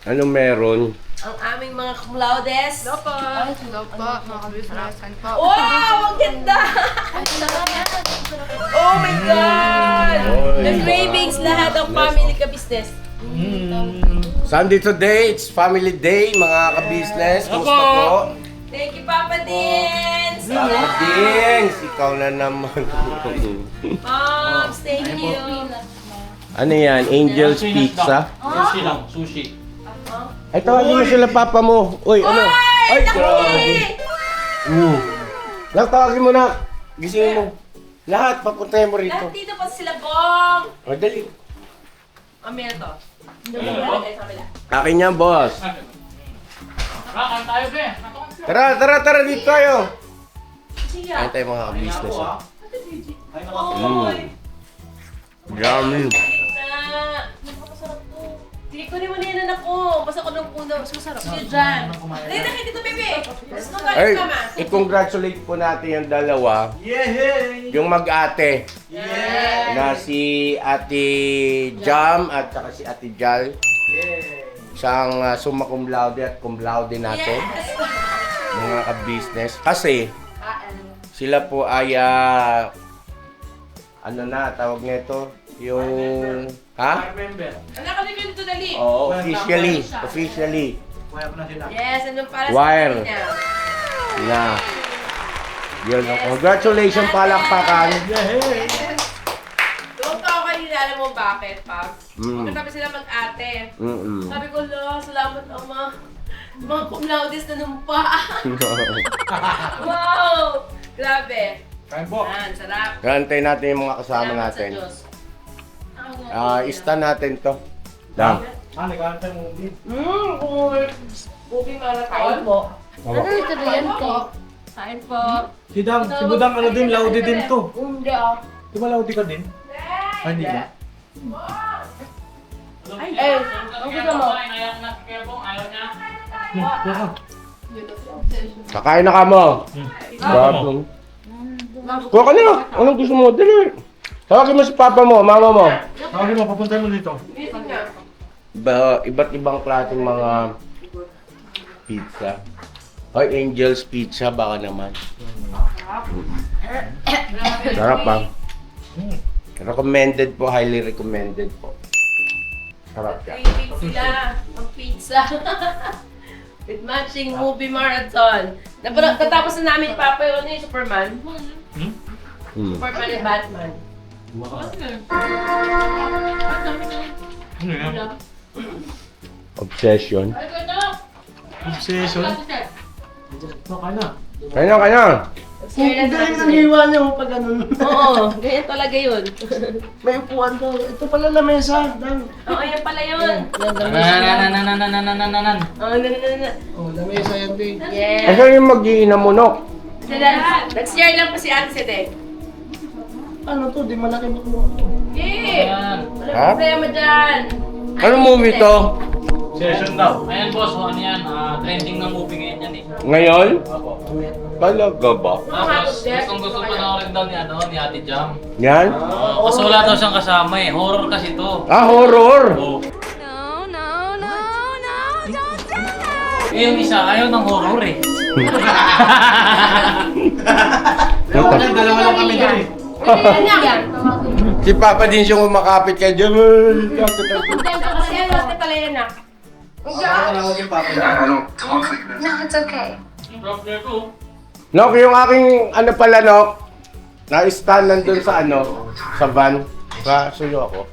Anong meron? Ang aming mga cum laudes. Hello po. Hello po, mga kabisnes. Po. Wow! Ang ganda! Oh my God! The cravings lahat ng family ka business. Sunday today, it's family day, mga ka-business. Kumusta po? Thank you, Papa Dins! Papa Dings, ikaw na naman. Moms, thank you. Ano yan? Angel's Pizza? Sushi lang, sushi. Ay, tawagin mo sila papa mo. Uy, ano? Ay, grabe. Tawagin mo na. Gisingin mo. Lahat, papuntahin mo rito. Lahat dito pa sila, Bong! O, dali. Mamaya to. Akin yan, boss. Kakan tayo, be. Tara, dito tayo. Sige. Ayun tayo mga ka-business. Oy! Yummy. Napakasarap to. Hindi ko naman yan ako. Basta ko nung puno. Mas masarap. Sige dyan. Dali na kayo dito, bebe. Let's go, Ay, guys, mama. i-congratulate po natin yung dalawa. Yung mag-ate. Na si Ate Jam at saka si Ate Jal. Siyang summa cum laude at cum laude natin. Yes! Mga ka-business. Kasi, sila po ay, ano na, tawag nito, yung, ha? Member. Anak ka dito, dali. Oo, officially. Yes, andun para Wire. sa kanina. Na. Yun, congratulations, palakpakan. Doon ka ako kanina, alam mo bakit, Paps? Mm. Magkatabi sila mag-ate. Mm-mm. Sabi ko, lo, salamat, Ama. Mga cum laudes na numpa. Wow! Grabe. Kain po. Yan, sarap. Gantay natin yung mga kasama Salamat natin. sa Diyos. Ista natin to. Lang. Nagkakantay mo din. Booking marathon po. Ano ito na yan po? Kain po. Si Budang ano din, laude din to. Hindi ah. Di ba laude ka din? Ay, hindi ba? Eh, ang gusto mo? Ayaw na si Kebong, ayaw niya. Kakain na ka mo. Grabe. Kuha ka na. Anong gusto mo? Dali. Tawagin mo si papa mo, mama mo. Tawagin mo, papuntahin mo dito. Busy na. Iba't ibang klaseng mga pizza. Ay, Angel's Pizza, baka naman. Sarap pa. Recommended po, highly recommended po. Sarap siya. Craving sila ang pizza. With matching movie marathon. Tatapos na namin, Papa, yun yung Superman. Superman and Batman. Ano yan? Obsession. Obsession. Kain na. Kanya. Ang galing ng hiwa niya mo pag ganun. Oo, ganyan talaga yun. May upuan daw. Ito pala lamesa. Dan. Oo, yan pala yun. Nanananananananananan. Oo, na. Oh, lamesa yan din. Yeah. Asa yung mag-iinamunok? Nag-share lang pa si Ate Sedek. Ano to? Di malaki mo. Yeah! Walang Ha? problema dyan. Anong movie to? Obsession daw. Ayan boss, ano yan? Trending na movie ngayon yan eh. Ngayon? Talaga ba? Tapos, gustong gusto panoorin daw ni Ate Jam. Yan? Kasi wala daw siyang kasama eh. Horror kasi to. Horror! Oh. Eh, yung isa, ayaw ng horror eh. Dalawa lang kami dyan eh. Si Papa din siyang umakapit kay Jam. Kasi ano, ate pala yan ah. No, it's okay. Problem ko. Nok, yung aking ano pala, Nok, na-stand nandun sa ano, sa van. Kasuyo ako.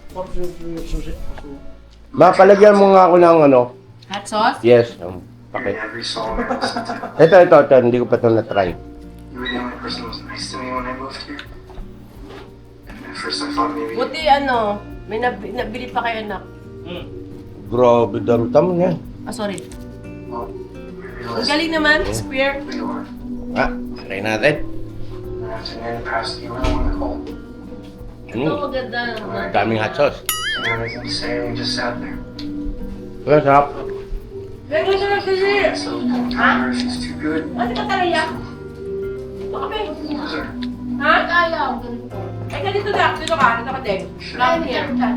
Mapalagyan mo nga ako ng ano. Hot sauce? Yes. Okay. Ito, hindi ko pa ito na-try. You were the only person who was nice to me when I moved here. And at first I thought maybe... Buti ano, may nabili pa kayo anak. Grabe, dam-tam niya. Sorry. Well, we Ang realized galing naman, square. who you are. Try natin. And after near the past, you were the one that called. Ito maganda naman. Daming hot sauce. You had anything to say and we just sat there. Wala, sarap. Ganyan na lang kasi. So, I wonder if it's too good. Ano ka talaga? Baka may... Loser. Ha? Ayaw. Ay, ganito na. Dito ka, Deng. Round here. Ha?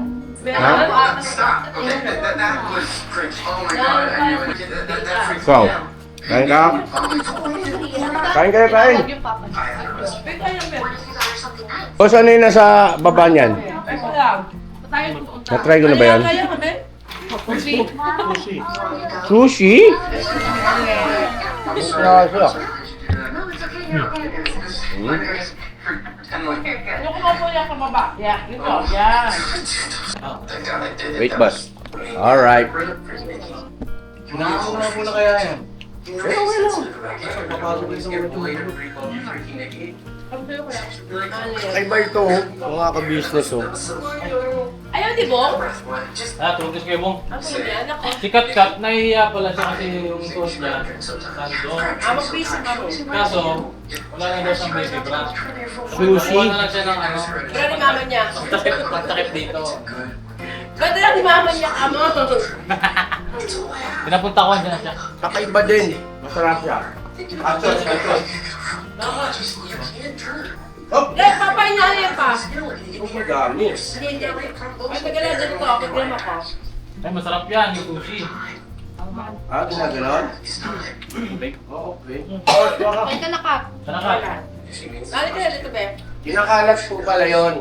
Stop. That was cringe. Oh my god, I knew it. That freaked Ikaw. me out. Kain ka? Kain kayo, kain. O, saan yung nasa baba niyan? Na-try ko na ba yan? Sushi? Klase ah. No, it's okay. You're okay. Pretend like. Ano ko po yan sa baba? Yeah, ito. Yan. Thank God I did it. Wait, boss. Alright. Nakakuna muna kaya yan. Ay ba ito, mga ka-business oh. Ayaw, di ba? Tugis kayo, Bong. Ako yan, ako. Si Kat, nahihiya pala siya kasi yung suot niya. Saan doon? Mag-busy ka mo. Kaso, wala na daw siyang baby bra. Sushi? Kuha na lang siya ng ano. Pero ni mama niya. Takip dito. Ba't lang ni mama niya ka mo? Pinapunta ko dyan siya. Kakaiba din. Masarap siya. Atsos. Eh, papain na yan pa. Ito madami. Hindi. Ay, tagalan dito ko. Problema ko. Ay, masarap yan, yung sushi. Ah, ginaganon? Oo, okay. Kaya ka nakap. Sana ka. Lali ka na dito, be. Kinakalat po pala yun.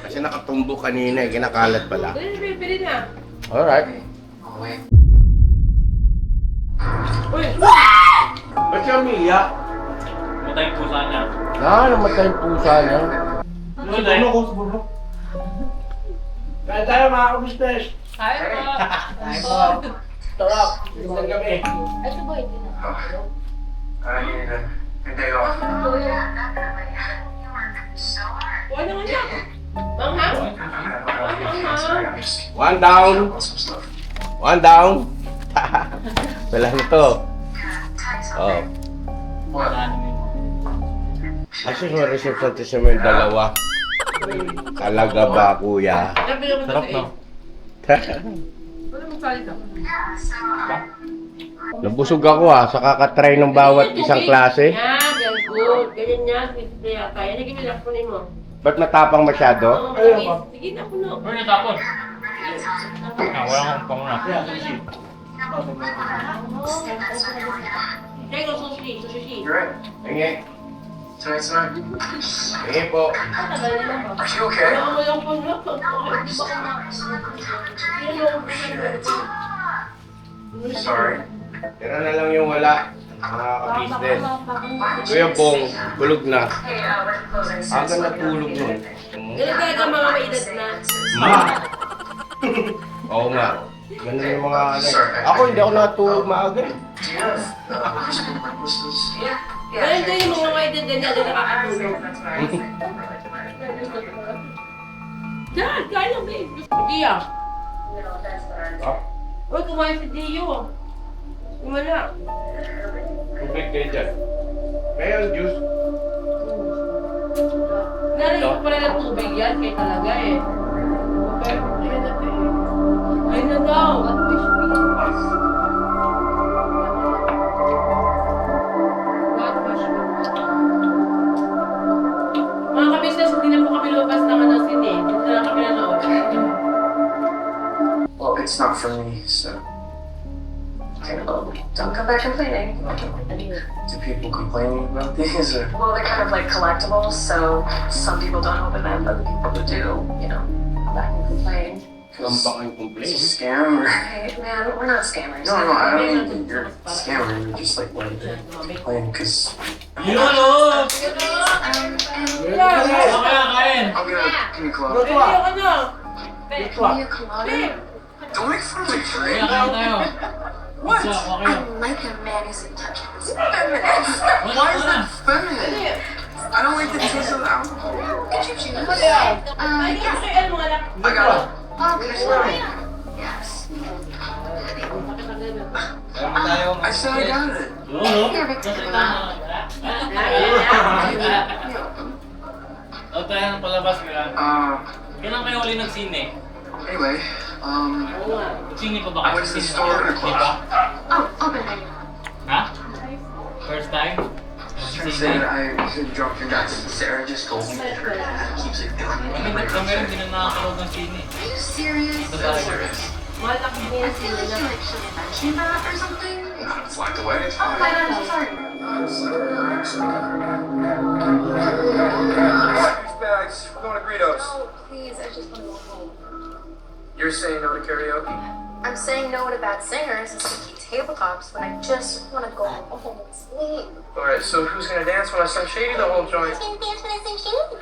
Kasi nakatumbo kanina eh, kinakalat pala. Pili na. Alright. Uy! Ba't siya umiyak? Matay yung pusa niya. Namatay yung pusa niya. Matay. Kaya tayo mga ka-business. Hi, po. Sarap. Isang gabi. Ito boy, hindi na. I need a day off. Kuha na nga niya. Mangha? One down. One down. Wala na to. Oh. Kasi sa reception sa may dalawa. Talaga ba, kuya? Sarap, no? Wala magsalita. Nabusog ako sa kakatry ng bawat isang klase. Yan, very good. Ganyan yan. Kaya naging nila kunin mo. Ba't matapang masyado? Sige na, puno. Ano yung tapon? Wala akong panguna. Kaya, sushi. Tego, sushi. Sushi. You're right. Hingi. Tonight's night. Hingi po. Tagal nila ba? Are you okay? Wala mo yung puno. Sorry. Tira na lang yung wala. Mga ka-business. Kuya Bong, tulog na. Aga natulog nun. Ganun talaga mga may edad na. Ma! Oo nga. Ganun yung mga ano. Ako hindi ako natulog maaga. Do you have Christmas necklaces? Ganun din yung mga may edad na hindi nakakatulog. Dad, kain lang, babe. Dia. Ah, Uy, kumain si Dio. Kumala. tubig kayo dyan. Mayroon juice. Narinig ko pala ng tubig yan, kaya talaga eh. Okay? Ayun na to eh. Ayun na daw. What wish me? What wish me? Mga kabisnes, hindi na po kami lumabas ng ano sine. Dito na lang kami nanood. Well, it's not for me, so. Don't come back complaining. Do people complaining about these or? Well, they're kind of like collectibles, so some people don't open them, but the people who do, you know, come back and complain. Kailan ba kayong Is complain? it a scam or? Hey, man, we're not scammers. No, I don't mean that you're a scammer. You're just like wanting to complain because. Yun, oh! Yeah. Kaya kain! I'll get a pina colada. Babe, yung ano? Give me a colada. Don't make fun of my Kaya drink. kain tayo. What? Siya, okay. I like a man who's in touch with his Feminine. Why is that Ano feminine? yun? I don't like the taste of alcohol. Get your juice. Ano yun? Ay, kasi ano mga anak. I got it. Okay. Yes. I said I got it. Yun, oh. Here, Victor. O tayo ng palabas kaya. Kailan kayo uli nagsine? Anyway, Nagsine pa ba I kayo? went to the store and Di ba? Oh, open it. Ha? First time? trying to say that I dropped your guys. Sarah just told me that her dad keeps it Kami rin, hindi na nakakaroon ng sini. Are you serious? Ito talaga. Malaki din I yung feel sila like na. she like should have mentioned that or something. It's locked away. Oh my god, I'm so sorry. Bags. We're going to Greedos. No, please, I just want to go home. You're saying no to karaoke? I'm saying no to bad singers and sticky tabletops when I just want to go home and sleep. Alright, so who's gonna dance when I sing Shady the whole joint? Can dance when I sing shady?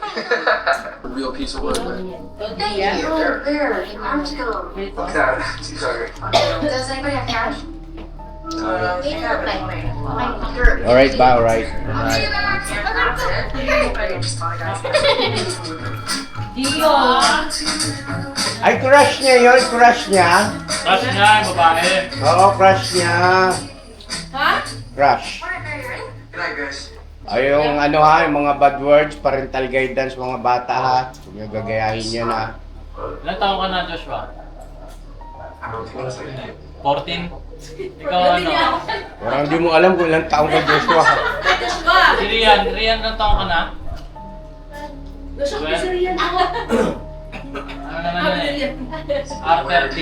A real piece of work, man. Thank Yeah. you. There, article. God, sorry. Does anybody have cash? We have like Alright ba, alright. Dio! Ay, crush niya yun, crush niya. Tapos niya, yung babae. Oo, crush niya. Ha? Crush. Good night, guys. Ay, yung ano ha, yung mga bad words, parental guidance, mga bata ha. Huwag niyo gagayahin yan ha. Ilan taong ka na, Joshua? I don't think it's like 14? Ikaw ano? Parang hindi mo alam kung ilang taong ka, Joshua. Joshua! Si Rian, Rian, ilan taong ka na? Joshua, si Rian ako. Ano naman yan eh? R13.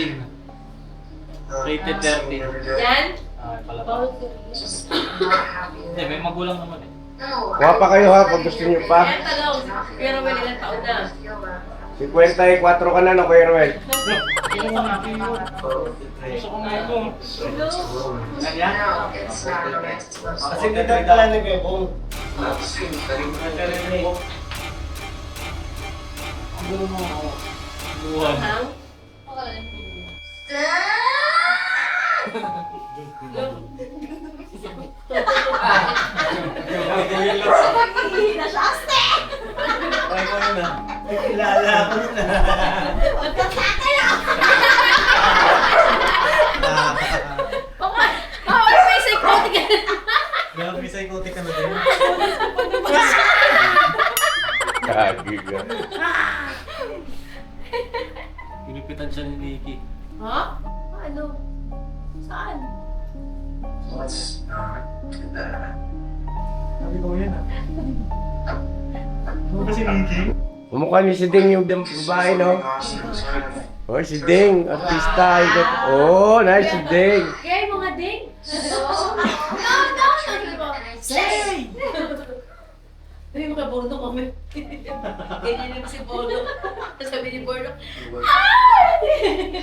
Rated 13. Yan? Ay, pala pa. Hindi, may magulang naman eh. Kuha pa kayo ha, pag gusto niyo pa. Yan tanong. Pero may ilang taon na. 54 ka na, no, Kuya Ruel? Gusto ko nga ito. Kasi ganda pala ni Kuya Bong. Buwan. Hang? Ay, ko yun ah. Nakilala ko yun ah. Baka may psychotic ka. Grabe, psychotic ka na din. Kagi ka. Pinipitan siya ni Nikki. Ha? Ano? Saan? Let's do that. Sabi ko yun ah. Ano ba si Nikki? Umukha niyo si Ding yung babae, no? Oh, si Ding, artista. Oh, nice si Ding. Kaya yung mga ding? Say! Ay, mga Borno kami. Ganyan naman si Borno. Sabi ni Borno, ay!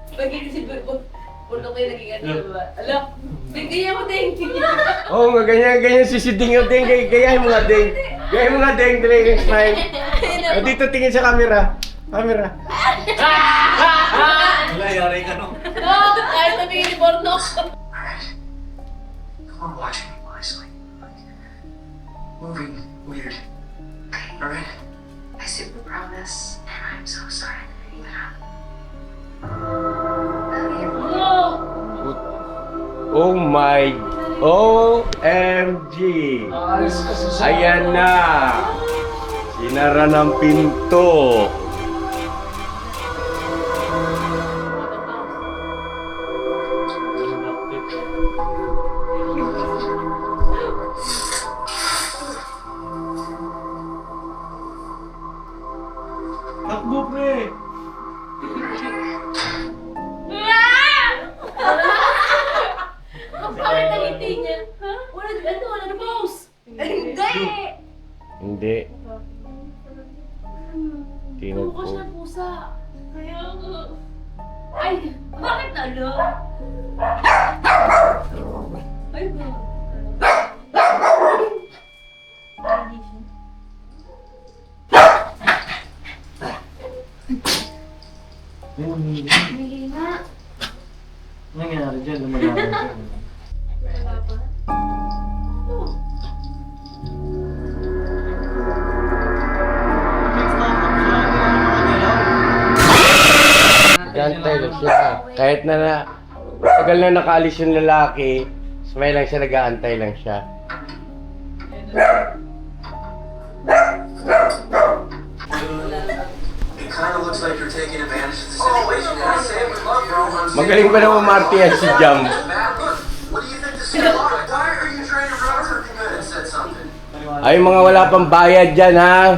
Pag hindi si Borno kayo naging ano ba? Alam, ganyan mo ding. Oo, nga, ganyan si Ding yung Ding. Gayahin mo nga, Ding. Gayahin mo nga, Ding. Dali yung smile. Oh, dito tingin sa camera. Camera. Wala, yari ka no. No, ayaw sabihin ni Borno. Alright. Come on, watching me wisely. Moving weird. Alright? I super promise, and I'm so sorry that anything happened. Oh my OMG! Ayan na! Sinara ng pinto! Takbo, pre! Ang pangit ang ngiti niya. Ha? Wala na pose. Hindi! Hindi. Tingnan Bukas ko. na pusa. Kaya nga. Ay, bakit nalo? Ay, ba? Hindi na. Ano nangyari dyan? Lumalaban ka. Wala pa? Ano? Gantay lang siya. Kahit na tagal na nakaalis yung lalaki, smile lang siya, nag-aantay lang siya. It kind of looks like you're taking advantage of the situation. I say it with love, bro. Magaling pa naman umarte yan si Jam. What do you think this is about? Why are you trying to run her commit and said something? Ay, mga wala pang bayad dyan, ha?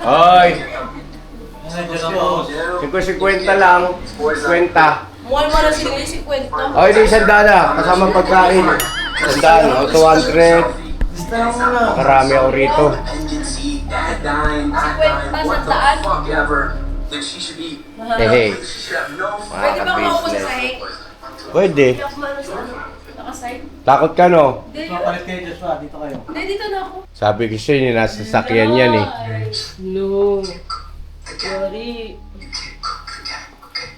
Hoy! 50 lang. 50. Mukhang mo na sila si kwento. Ay, di 100 na. Kasama pagkain. 100, o 200. Makarami ako rito. Hey, Pwede ba ako sa sahig? Pwede. Hindi ako maano sa ano. Nakasahig. Takot ka, no? Hindi, Papalit kayo, Joshua. Dito kayo. Hindi, dito na ako. Sabi ko sa'yo, yung nasa sasakyan yan, eh. No. Sorry.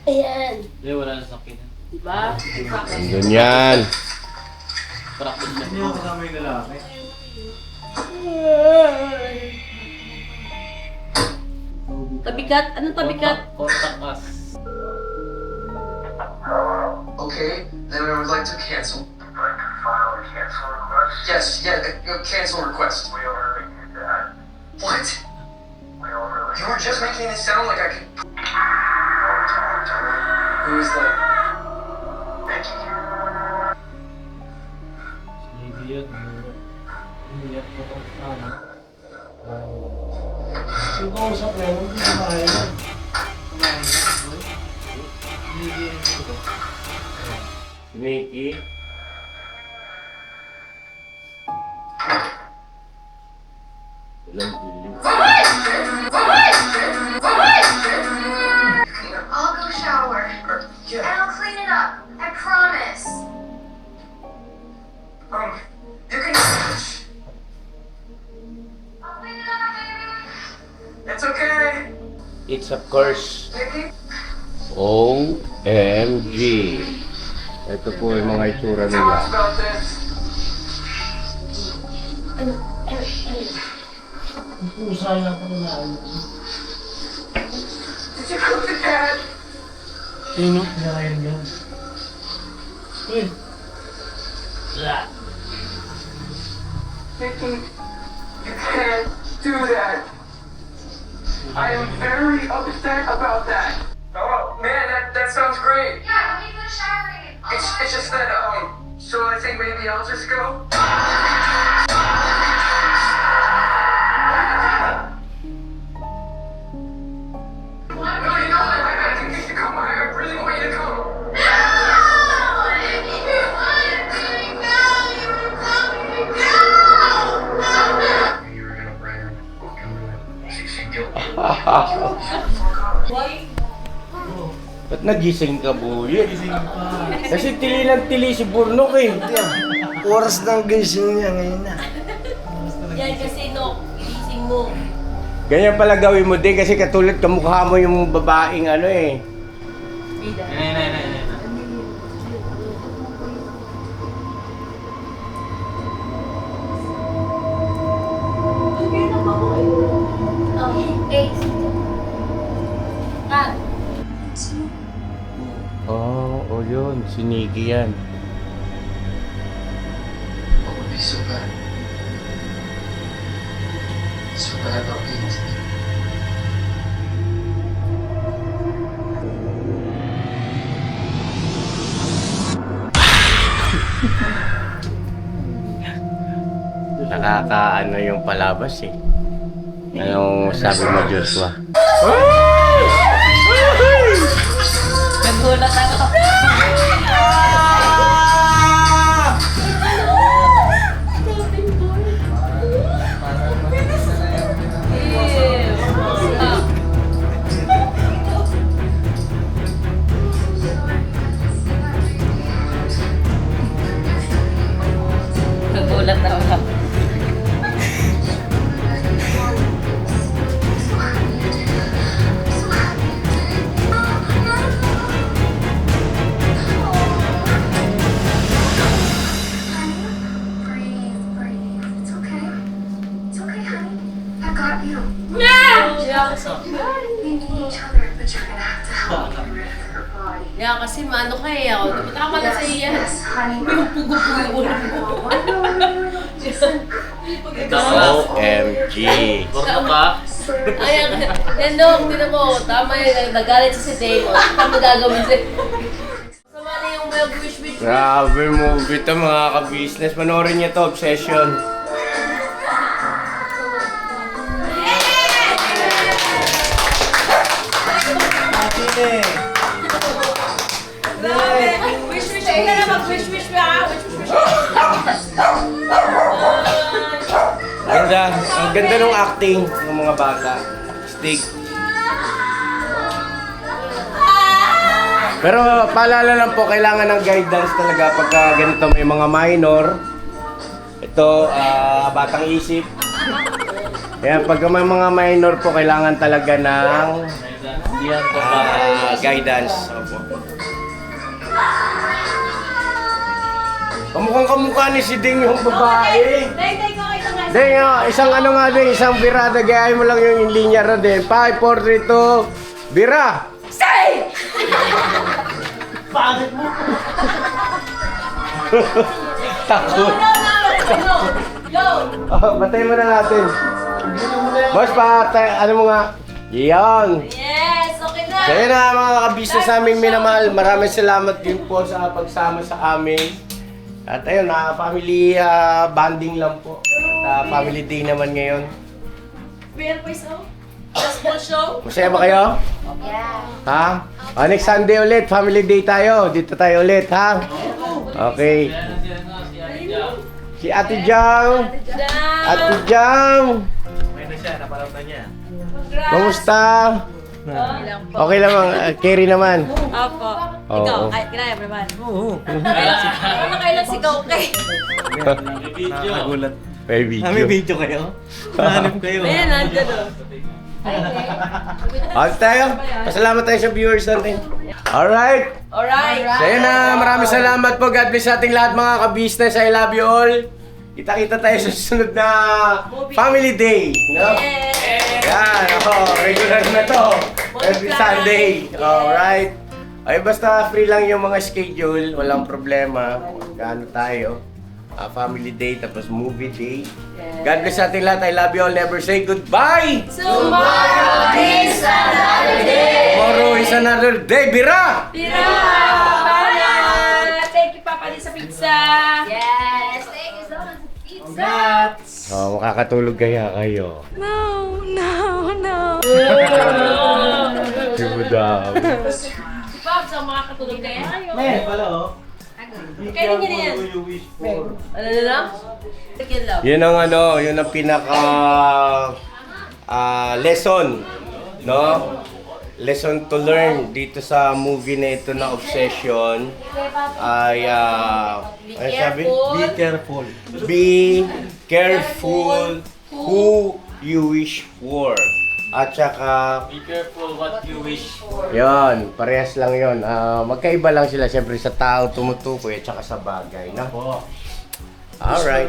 Ayan. Hindi, wala na sa akin. Diba? Nandun yan. Practice na. Hindi ako kasama yung lalaki. Tabikat? Anong tabikat? Contact us. Okay, then I would like to cancel. Yes, cancel request. What? You were just making it sound like I could. Who is that? Hindi yan. Hindi yan. Yung kausap na yun, hindi kumain yan. Kumain yan. Hindi yan. Nikki. I'll go shower. And I'll clean it up. I promise. You can. I'll clean it up, baby. It's okay. It's of course Nikki. OMG. Ito po yung mga itsura Tell us nila. about this. Ang pusa lang ako na Did you cook the cat? Sino? Kinakain yan. Uy! Nikki, you can't do that. I am very upset about that. Oh man, that sounds great. Yeah, when you finish showering. It's just that so I think maybe I'll just go. No, you know what? I think you should come. I really want you to come. You were gonna bring her. She's guilty. Why? Ba't nagising ka, Bulit? Gising pa. Kasi tili ng tili si Burnok, eh. Oras ng gising niya ngayon na. Yan kasi no, iising mo. Ganyan pala gawin mo din kasi katulad kamukha mo yung babaeng ano, eh. Bida. Nay. Ah, Oh, yun. Si Nikki yan. What would be so bad? So bad about being together. Nakakaano yung palabas, eh. Anong sabi mo, Joshua? nagulat ako. Nagulat ako. Yeah, kasi maano ka eh ako. Tama na sa iya. Yung pugo-pugo yung ulo mo. OMG. Gordo ka? Ayan, Dok, tinan mo. Tama yun. Nagalit siya si Damon. Tama gagawin siya. Sama na yung mga wish-wish. Grabe movie to, mga ka-business. Panoorin niyo to, Obsession. Ne. Grabe. Wish, wish. Ikaw na mag-wish, wish ba? Wish, wish, wish. Ganda. Ang ganda ng acting ng mga bata. Stig. Pero paalala lang po, kailangan ng guidance talaga pagka ganito may mga minor. Ito, batang isip. Kaya pagka may mga minor po, kailangan talaga ng guidance. Opo. Kamukhang-kamukha ni si Ding yung babae. Day, ko ito nga. Ding, isang ano nga din, isang birada, gayahin mo lang yung linya rin din. 5, 4, 3, 2, bira! Say! Pangit mo. Takot. No. Go. Oh, batayin mo na natin. Boss, ano mo nga? Yan. Yes, okay na. Kaya na mga kabisnes naming minamahal, maraming salamat din po sa pagsama sa amin. At ayun, family bonding lang po. At family day naman ngayon. Real voice, oh. Gospel show. Masaya ba kayo? Yeah. Ha? Next Sunday ulit, family day tayo. Dito tayo ulit, ha? Okay. Si Ate Jang. Ate Jang. May na siya, naparamdam niya. Kamusta? Okay lang, carry naman. Opo. Oo. Ikaw, kinaya mo naman. Oo. Ano kailan si Gokay? Nagulat. May video. May video kayo? Nahanap kayo. Ayan, nandyan o. Tayo. Pasalamat tayo sa viewers natin. Alright. Alright. So yun na, maraming salamat po. God bless sa ating lahat mga ka-business. I love you all. Kita-kita tayo sa susunod na Family Day. No? Yan, regular na to. Every Sunday. Alright. Ay, basta free lang yung mga schedule. Walang problema. Magkano tayo. Family Day, tapos movie day. God bless sa ating lahat. I love you all. Never say goodbye. Tomorrow is another day. Tomorrow is another day. Bira! Tira! Thank you, Papa, din sa pizza. Yes. Thank you so much. Pizza. Congrats! Makakatulog kaya kayo. No. Di mo daw. Si Pops, ang makakatulog kaya. May pala oh. Kaya niya na yan. You wish for. Ano na lang? Chicken love. Yun ang yun ang pinaka lesson, no? Lesson to learn dito sa movie na ito na Obsession ay ano sabi? Be careful. Be careful who you wish for. At saka, Be careful what you wish for. yon, parehas lang yon. Magkaiba lang sila siyempre sa tao tumutukoy at saka sa bagay, no? Po. Alright.